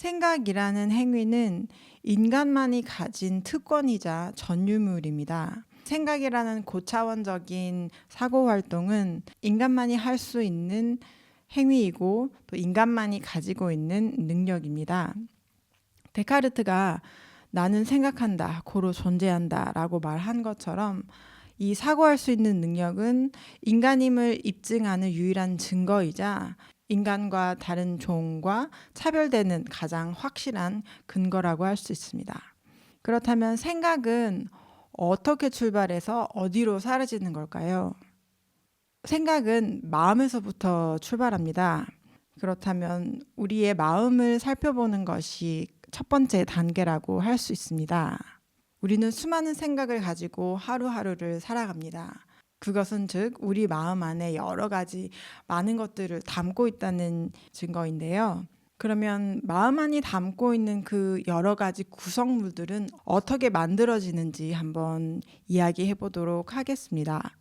생각이라는 행위는 인간만이 가진 특권이자 전유물입니다. 생각이라는 고차원적인 사고 활동은 인간만이 할 수 있는 행위이고 또 인간만이 가지고 있는 능력입니다. 데카르트가 나는 생각한다, 고로 존재한다 라고 말한 것처럼 이 사고할 수 있는 능력은 인간임을 입증하는 유일한 증거이자 인간과 다른 종과 차별되는 가장 확실한 근거라고 할 수 있습니다. 그렇다면 생각은 어떻게 출발해서 어디로 사라지는 걸까요? 생각은 마음에서부터 출발합니다. 그렇다면 우리의 마음을 살펴보는 것이 첫 번째 단계라고 할 수 있습니다. 우리는 수많은 생각을 가지고 하루하루를 살아갑니다. 그것은 즉 우리 마음 안에 여러 가지 많은 것들을 담고 있다는 증거인데요. 그러면 마음 안에 담고 있는 그 여러 가지 구성물들은 어떻게 만들어지는지 한번 이야기해 보도록 하겠습니다.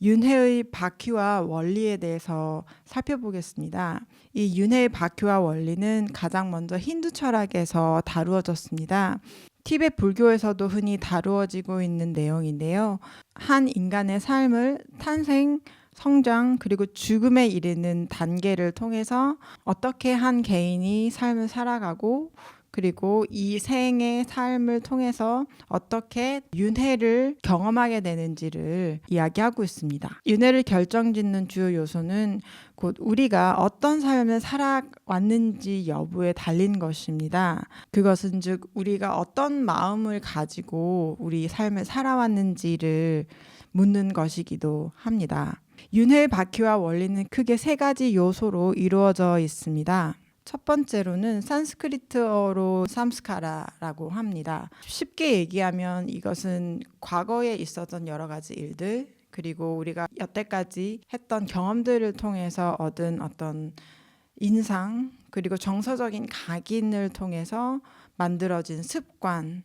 윤회의 바퀴와 원리에 대해서 살펴보겠습니다. 이 윤회의 바퀴와 원리는 가장 먼저 힌두 철학에서 다루어졌습니다. 티베트 불교에서도 흔히 다루어지고 있는 내용인데요. 한 인간의 삶을 탄생, 성장, 그리고 죽음에 이르는 단계를 통해서 어떻게 한 개인이 삶을 살아가고 그리고 이 생의 삶을 통해서 어떻게 윤회를 경험하게 되는지를 이야기하고 있습니다. 윤회를 결정짓는 주요 요소는 곧 우리가 어떤 삶을 살아왔는지 여부에 달린 것입니다. 그것은 즉 우리가 어떤 마음을 가지고 우리 삶을 살아왔는지를 묻는 것이기도 합니다. 윤회의 바퀴와 원리는 크게 세 가지 요소로 이루어져 있습니다. 첫 번째로는 산스크리트어로 삼스카라라고 합니다. 쉽게 얘기하면 이것은 과거에 있었던 여러 가지 일들 그리고 우리가 여태까지 했던 경험들을 통해서 얻은 어떤 인상 그리고 정서적인 각인을 통해서 만들어진 습관,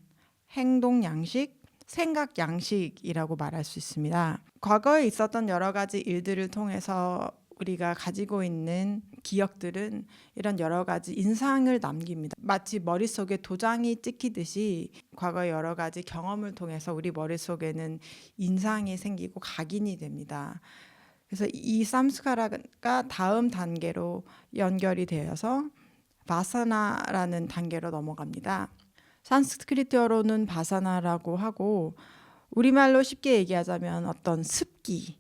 행동 양식, 생각 양식이라고 말할 수 있습니다. 과거에 있었던 여러 가지 일들을 통해서 우리가 가지고 있는 기억들은 이런 여러 가지 인상을 남깁니다. 마치 머릿속에 도장이 찍히듯이 과거의 여러 가지 경험을 통해서 우리 머릿속에는 인상이 생기고 각인이 됩니다. 그래서 이 삼스카라가 다음 단계로 연결이 되어서 바사나라는 단계로 넘어갑니다. 산스크리트어로는 바사나라고 하고 우리말로 쉽게 얘기하자면 어떤 습기,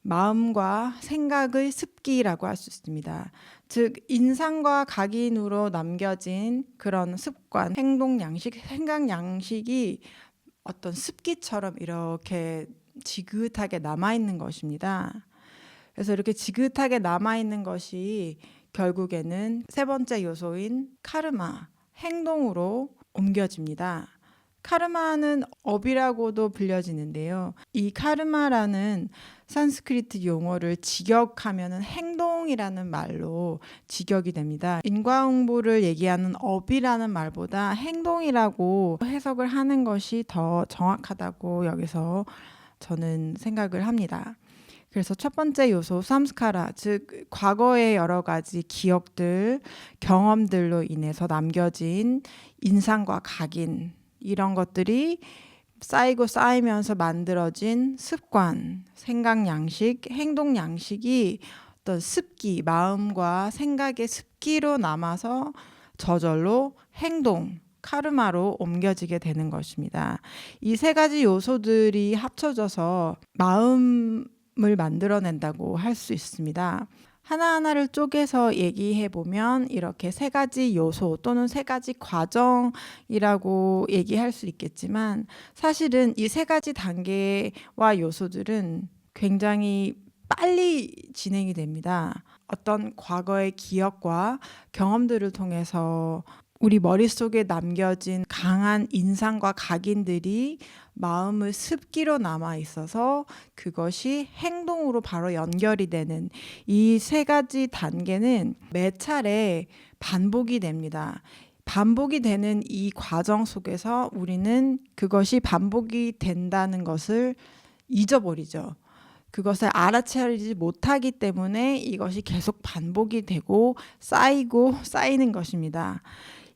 마음과 생각의 습기라고 할 수 있습니다. 즉 인상과 각인으로 남겨진 그런 습관, 행동 양식, 생각 양식이 어떤 습기처럼 이렇게 지긋하게 남아있는 것입니다. 그래서 이렇게 지긋하게 남아있는 것이 결국에는 세 번째 요소인 카르마, 행동으로 옮겨집니다. 카르마는 업이라고도 불려지는데요. 이 카르마라는 산스크리트 용어를 직역하면 행동이라는 말로 직역이 됩니다. 인과응보를 얘기하는 업이라는 말보다 행동이라고 해석을 하는 것이 더 정확하다고 여기서 저는 생각을 합니다. 그래서 첫 번째 요소 삼스카라, 즉 과거의 여러 가지 기억들, 경험들로 인해서 남겨진 인상과 각인 이런 것들이 쌓이고 쌓이면서 만들어진 습관, 생각 양식, 행동 양식이 어떤 습기, 마음과 생각의 습기로 남아서 저절로 행동, 카르마로 옮겨지게 되는 것입니다. 이 세 가지 요소들이 합쳐져서 마음을 만들어낸다고 할 수 있습니다. 하나하나를 쪼개서 얘기해 보면 이렇게 세 가지 요소 또는 세 가지 과정이라고 얘기할 수 있겠지만 사실은 이 세 가지 단계와 요소들은 굉장히 빨리 진행이 됩니다. 어떤 과거의 기억과 경험들을 통해서 우리 머릿속에 남겨진 강한 인상과 각인들이 마음의 습기로 남아 있어서 그것이 행동으로 바로 연결이 되는 이 세 가지 단계는 매 차례 반복이 됩니다. 반복이 되는 이 과정 속에서 우리는 그것이 반복이 된다는 것을 잊어버리죠. 그것을 알아차리지 못하기 때문에 이것이 계속 반복이 되고 쌓이고 쌓이는 것입니다.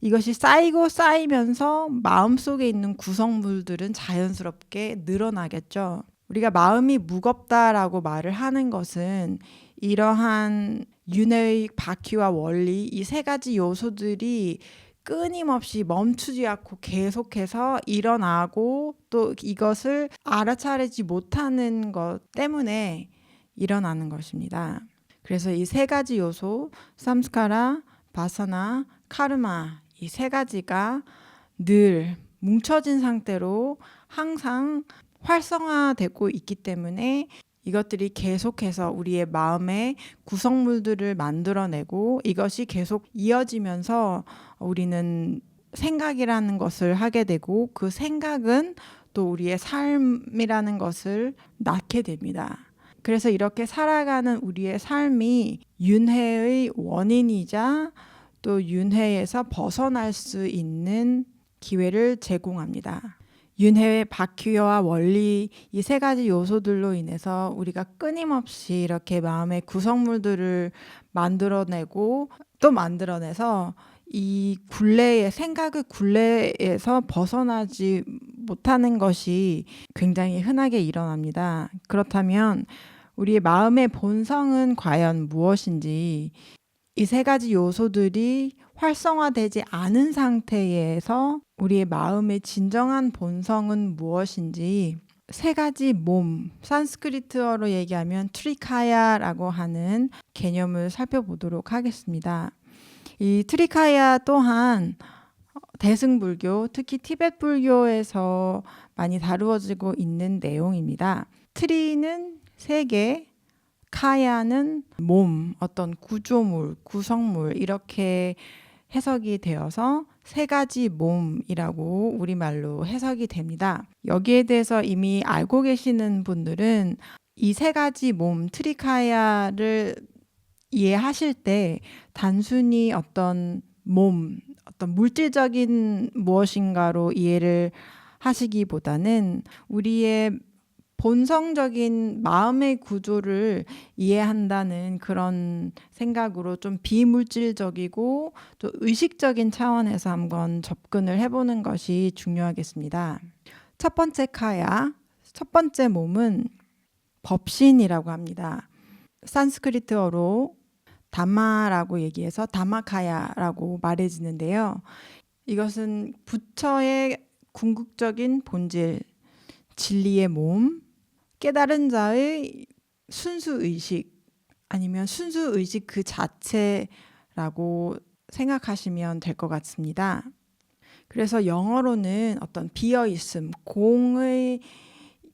이것이 쌓이고 쌓이면서 마음속에 있는 구성물들은 자연스럽게 늘어나겠죠. 우리가 마음이 무겁다라고 말을 하는 것은 이러한 윤회의 바퀴와 원리, 이 세 가지 요소들이 끊임없이 멈추지 않고 계속해서 일어나고 또 이것을 알아차리지 못하는 것 때문에 일어나는 것입니다. 그래서 이 세 가지 요소, 삼스카라, 바사나, 카르마, 이 세 가지가 늘 뭉쳐진 상태로 항상 활성화되고 있기 때문에 이것들이 계속해서 우리의 마음의 구성물들을 만들어내고 이것이 계속 이어지면서 우리는 생각이라는 것을 하게 되고 그 생각은 또 우리의 삶이라는 것을 낳게 됩니다. 그래서 이렇게 살아가는 우리의 삶이 윤회의 원인이자 또 윤회에서 벗어날 수 있는 기회를 제공합니다. 윤회의 바퀴와 원리 이 세 가지 요소들로 인해서 우리가 끊임없이 이렇게 마음의 구성물들을 만들어내고 또 만들어내서 이 굴레의 생각의 굴레에서 벗어나지 못하는 것이 굉장히 흔하게 일어납니다. 그렇다면 우리의 마음의 본성은 과연 무엇인지 이 세 가지 요소들이 활성화되지 않은 상태에서 우리의 마음의 진정한 본성은 무엇인지 세 가지 몸, 산스크리트어로 얘기하면 트리카야라고 하는 개념을 살펴보도록 하겠습니다. 이 트리카야 또한 대승불교, 특히 티베트 불교에서 많이 다루어지고 있는 내용입니다. 트리는 세계, 카야는 몸, 어떤 구조물, 구성물 이렇게 해석이 되어서 세 가지 몸이라고 우리말로 해석이 됩니다. 여기에 대해서 이미 알고 계시는 분들은 이 세 가지 몸, 트리카야를 이해하실 때 단순히 어떤 몸, 어떤 물질적인 무엇인가로 이해를 하시기보다는 우리의 본성적인 마음의 구조를 이해한다는 그런 생각으로 좀 비물질적이고 또 의식적인 차원에서 한번 접근을 해보는 것이 중요하겠습니다. 첫 번째 카야, 첫 번째 몸은 법신이라고 합니다. 산스크리트어로 담마라고 얘기해서 담마카야라고 말해지는데요. 이것은 부처의 궁극적인 본질, 진리의 몸, 깨달은 자의 순수의식 아니면 순수의식 그 자체라고 생각하시면 될 것 같습니다. 그래서 영어로는 어떤 비어있음, 공의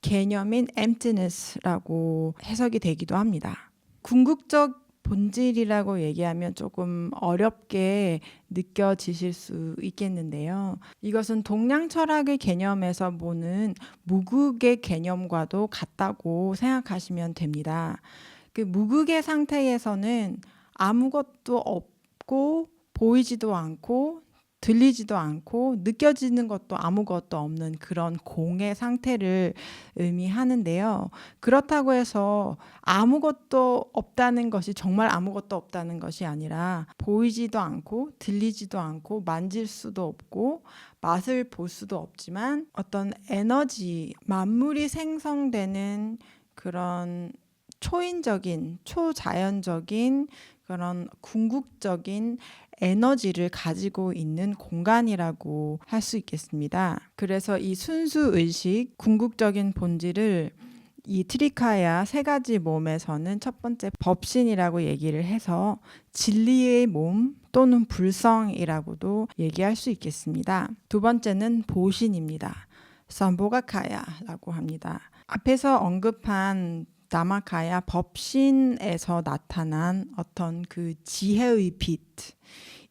개념인 emptiness라고 해석이 되기도 합니다. 궁극적 본질이라고 얘기하면 조금 어렵게 느껴지실 수 있겠는데요. 이것은 동양 철학의 개념에서 보는 무극의 개념과도 같다고 생각하시면 됩니다. 그 무극의 상태에서는 아무것도 없고 보이지도 않고 들리지도 않고 느껴지는 것도 아무것도 없는 그런 공의 상태를 의미하는데요. 그렇다고 해서 아무것도 없다는 것이 정말 아무것도 없다는 것이 아니라 보이지도 않고 들리지도 않고 만질 수도 없고 맛을 볼 수도 없지만 어떤 에너지, 만물이 생성되는 그런 초인적인, 초자연적인 그런 궁극적인 에너지를 가지고 있는 공간이라고 할 수 있겠습니다. 그래서 이 순수의식, 궁극적인 본질을 이 트리카야 세 가지 몸에서는 첫 번째 법신이라고 얘기를 해서 진리의 몸 또는 불성이라고도 얘기할 수 있겠습니다. 두 번째는 보신입니다. 삼보가카야라고 합니다. 앞에서 언급한 다마카야 법신에서 나타난 어떤 그 지혜의 빛,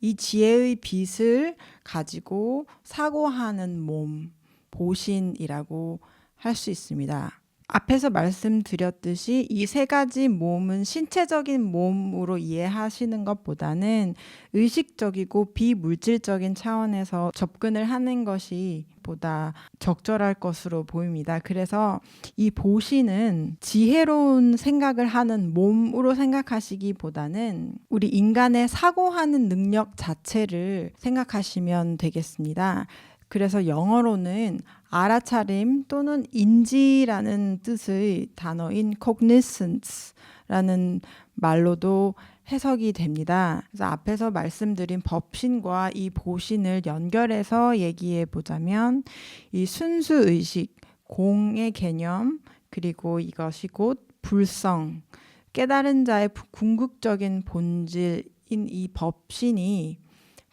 이 지혜의 빛을 가지고 사고하는 몸, 보신이라고 할 수 있습니다. 앞에서 말씀드렸듯이 이 세 가지 몸은 신체적인 몸으로 이해하시는 것보다는 의식적이고 비물질적인 차원에서 접근을 하는 것이 보다 적절할 것으로 보입니다. 그래서 이 보시는 지혜로운 생각을 하는 몸으로 생각하시기보다는 우리 인간의 사고하는 능력 자체를 생각하시면 되겠습니다. 그래서 영어로는 알아차림 또는 인지라는 뜻의 단어인 cognizence라는 말로도 해석이 됩니다. 그래서 앞에서 말씀드린 법신과 이 보신을 연결해서 얘기해 보자면 이 순수의식, 공의 개념, 그리고 이것이 곧 불성, 깨달은 자의 궁극적인 본질인 이 법신이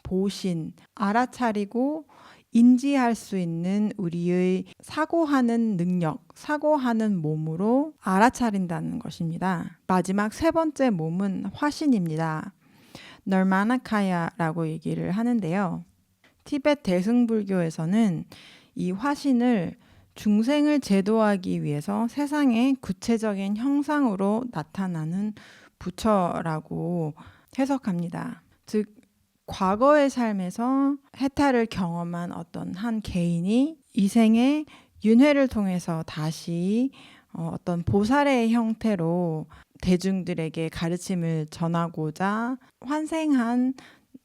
보신, 알아차리고 인지할 수 있는 우리의 사고하는 능력, 사고하는 몸으로 알아차린다는 것입니다. 마지막 세 번째 몸은 화신입니다. 널마나카야라고 얘기를 하는데요. 티베트 대승불교에서는 이 화신을 중생을 제도하기 위해서 세상의 구체적인 형상으로 나타나는 부처라고 해석합니다. 즉 과거의 삶에서 해탈을 경험한 어떤 한 개인이 이 생에 윤회를 통해서 다시 어떤 보살의 형태로 대중들에게 가르침을 전하고자 환생한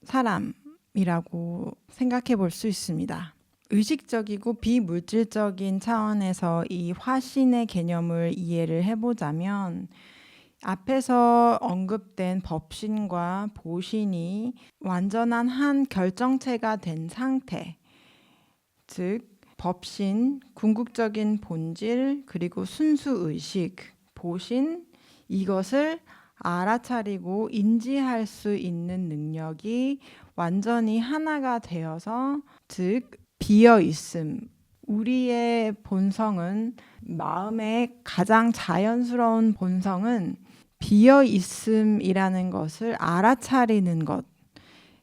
사람이라고 생각해 볼 수 있습니다. 의식적이고 비물질적인 차원에서 이 화신의 개념을 이해를 해보자면 앞에서 언급된 법신과 보신이 완전한 한 결정체가 된 상태, 즉 법신, 궁극적인 본질, 그리고 순수의식, 보신, 이것을 알아차리고 인지할 수 있는 능력이 완전히 하나가 되어서, 즉 비어있음, 우리의 본성은, 마음의 가장 자연스러운 본성은 비어있음이라는 것을 알아차리는 것,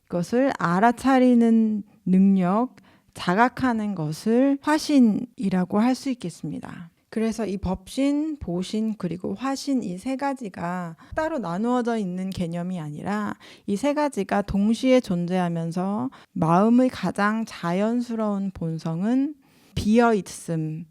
이것을 알아차리는 능력, 자각하는 것을 화신이라고 할 수 있겠습니다. 그래서 이 법신, 보신, 그리고 화신 이 세 가지가 따로 나누어져 있는 개념이 아니라 이 세 가지가 동시에 존재하면서 마음의 가장 자연스러운 본성은 비어있음,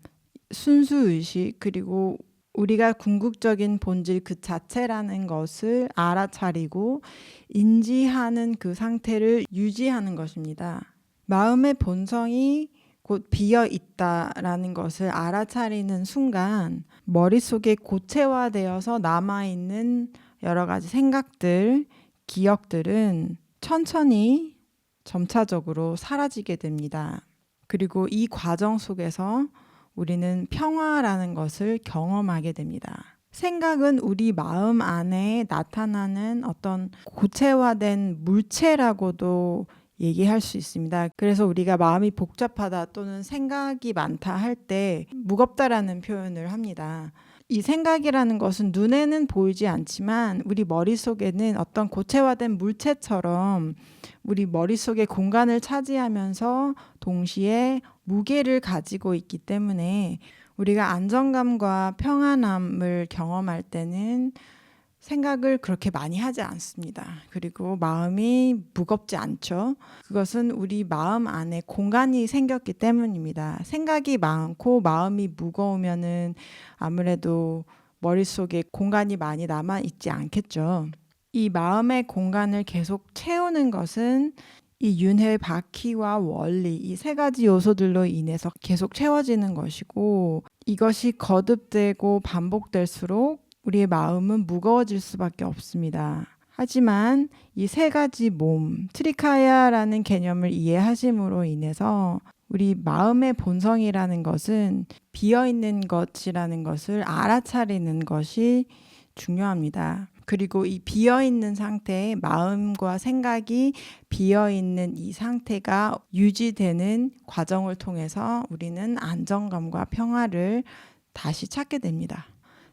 순수의식, 그리고 우리가 궁극적인 본질 그 자체라는 것을 알아차리고 인지하는 그 상태를 유지하는 것입니다. 마음의 본성이 곧 비어있다라는 것을 알아차리는 순간 머릿속에 고체화되어서 남아있는 여러 가지 생각들, 기억들은 천천히 점차적으로 사라지게 됩니다. 그리고 이 과정 속에서 우리는 평화라는 것을 경험하게 됩니다. 생각은 우리 마음 안에 나타나는 어떤 고체화된 물체라고도 얘기할 수 있습니다. 그래서 우리가 마음이 복잡하다 또는 생각이 많다 할 때 무겁다라는 표현을 합니다. 이 생각이라는 것은 눈에는 보이지 않지만 우리 머릿속에는 어떤 고체화된 물체처럼 우리 머릿속에 공간을 차지하면서 동시에 무게를 가지고 있기 때문에 우리가 안정감과 평안함을 경험할 때는 생각을 그렇게 많이 하지 않습니다. 그리고 마음이 무겁지 않죠. 그것은 우리 마음 안에 공간이 생겼기 때문입니다. 생각이 많고 마음이 무거우면은 아무래도 머릿속에 공간이 많이 남아 있지 않겠죠. 이 마음의 공간을 계속 채우는 것은 이 윤회 바퀴와 원리, 이 세 가지 요소들로 인해서 계속 채워지는 것이고, 이것이 거듭되고 반복될수록 우리의 마음은 무거워질 수밖에 없습니다. 하지만 이 세 가지 몸, 트리카야라는 개념을 이해하심으로 인해서 우리 마음의 본성이라는 것은 비어있는 것이라는 것을 알아차리는 것이 중요합니다. 그리고 이 비어있는 상태에 마음과 생각이 비어있는 이 상태가 유지되는 과정을 통해서 우리는 안정감과 평화를 다시 찾게 됩니다.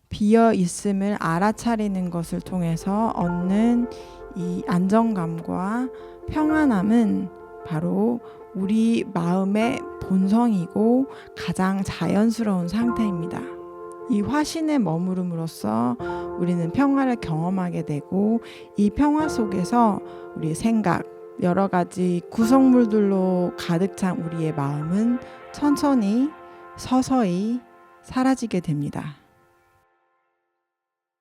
비어있음을 알아차리는 것을 통해서 얻는 이 안정감과 평안함은 바로 우리 마음의 본성이고 가장 자연스러운 상태입니다. 이 화신에 머무름으로써 우리는 평화를 경험하게 되고 이 평화 속에서 우리의 생각, 여러 가지 구성물들로 가득 찬 우리의 마음은 천천히 서서히 사라지게 됩니다.